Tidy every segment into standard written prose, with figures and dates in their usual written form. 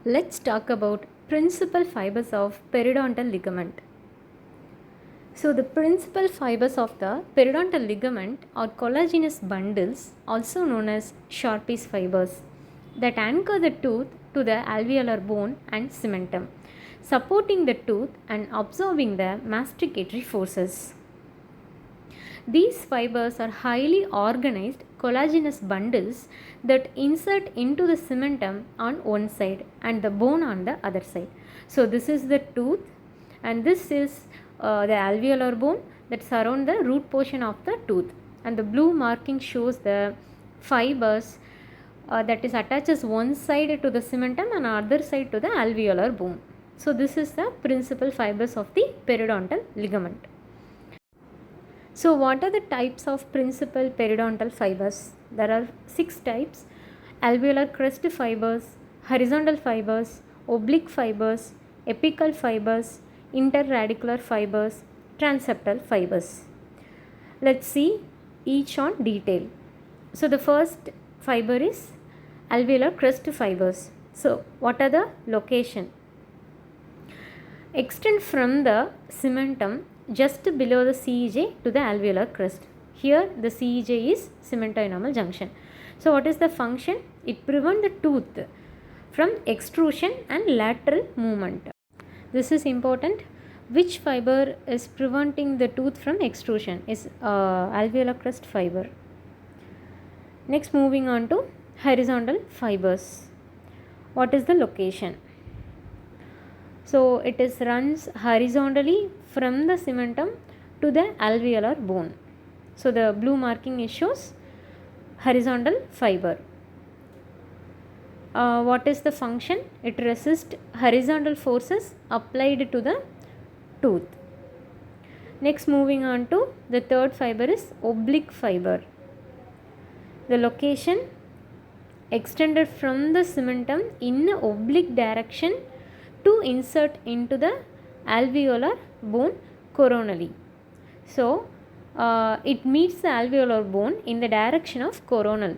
Let's talk about principal fibers of periodontal ligament. So the principal fibers of the periodontal ligament are collagenous bundles, also known as Sharpie's fibers, that anchor the tooth to the alveolar bone and cementum, supporting the tooth and absorbing the masticatory forces. These fibers are highly organized collagenous bundles that insert into the cementum on one side and the bone on the other side. So this is the tooth and this is the alveolar bone that surround the root portion of the tooth, and the blue marking shows the fibers that is attaches one side to the cementum and other side to the alveolar bone. So this is the principal fibers of the periodontal ligament. So what are the types of principal periodontal fibers? There are 6 types: alveolar crest fibers, horizontal fibers, oblique fibers, apical fibers, interradicular fibers, transeptal fibers. Let's see each on detail. So the first fiber is alveolar crest fibers. So what are the location? Extend from the cementum just below the CEJ to the alveolar crest. Here the CEJ is cemento-enamel junction. So what is the function? It prevents the tooth from extrusion and lateral movement. This is important. Which fiber is preventing the tooth from extrusion? Is alveolar crest fiber. Next, moving on to horizontal fibers. What is the location? So it is runs horizontally from the cementum to the alveolar bone. So the blue marking shows horizontal fiber. What is the function? It resists horizontal forces applied to the tooth. Next, moving on to the third fiber is oblique fiber. The location: extended from the cementum in oblique direction to insert into the alveolar bone coronally. So it meets the alveolar bone in the direction of coronal,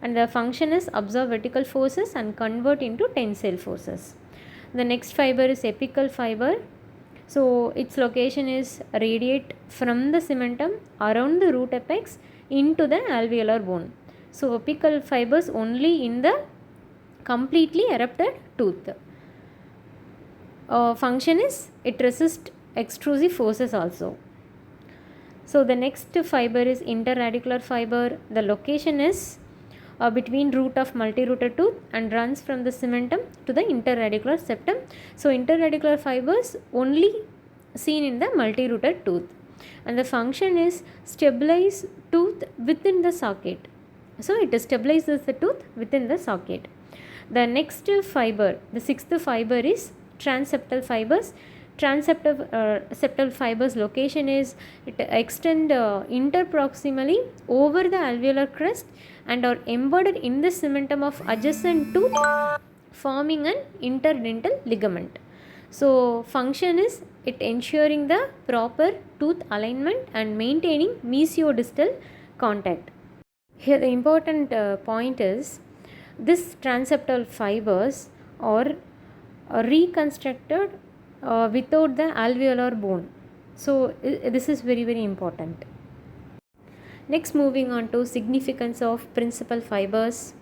and the function is absorb vertical forces and convert into tensile forces. The next fiber is apical fiber. So its location is radiate from the cementum around the root apex into the alveolar bone. So apical fibers only in the completely erupted tooth. Function is it resists extrusive forces also. So the next fiber is interradicular fiber. The location is between root of multirooted tooth and runs from the cementum to the interradicular septum. So interradicular fibers only seen in the multirooted tooth, and the function is stabilize tooth within the socket. So it stabilizes the tooth within the socket. The next fiber, the sixth fiber is transeptal fibers. Septal fibers location is it extend interproximally over the alveolar crest and are embedded in the cementum of adjacent tooth, forming an interdental ligament. So function is it ensuring the proper tooth alignment and maintaining mesiodistal contact. Here the important point is this transeptal fibers are reconstructed without the alveolar bone. So this is very important. Next, moving on to significance of principal fibers.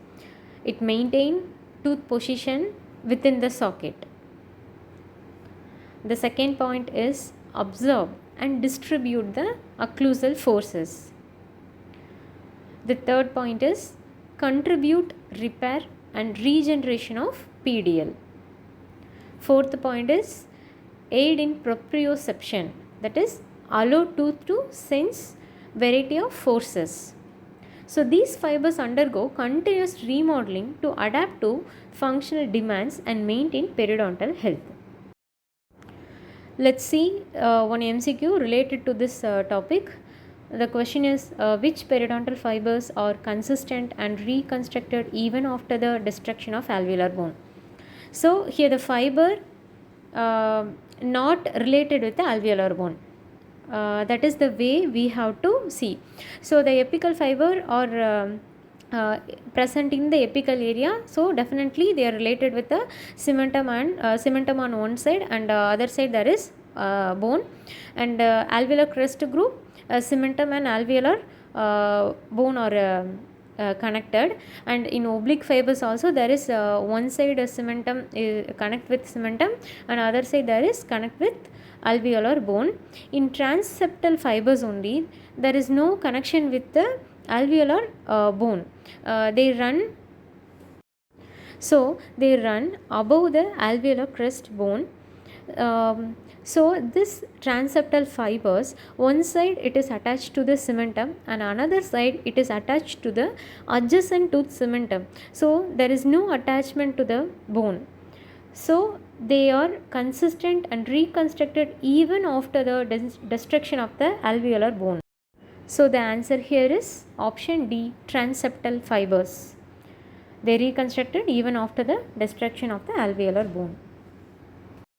It maintain tooth position within the socket. The second point is absorb and distribute the occlusal forces. The third point is contribute repair and regeneration of PDL. Fourth point is aid in proprioception, that is allow tooth to sense variety of forces. So these fibers undergo continuous remodeling to adapt to functional demands and maintain periodontal health. Let's see one MCQ related to this topic. The question is which periodontal fibers are consistent and reconstructed even after the destruction of alveolar bone? So here the fiber not related with the alveolar bone. That is the way we have to see. So the apical fiber are present in the apical area, so definitely they are related with the cementum and cementum on one side, and other side there is bone. And alveolar crest group, cementum and alveolar bone are connected. And in oblique fibers also there is one side cementum connect with cementum, and other side there is connect with alveolar bone. In transseptal fibers only there is no connection with the alveolar bone. They run above the alveolar crest bone. So this transeptal fibers, one side it is attached to the cementum and another side it is attached to the adjacent tooth cementum, so there is no attachment to the bone. So they are consistent and reconstructed even after the destruction of the alveolar bone. So the answer here is option D, transeptal fibers. They reconstructed even after the destruction of the alveolar bone.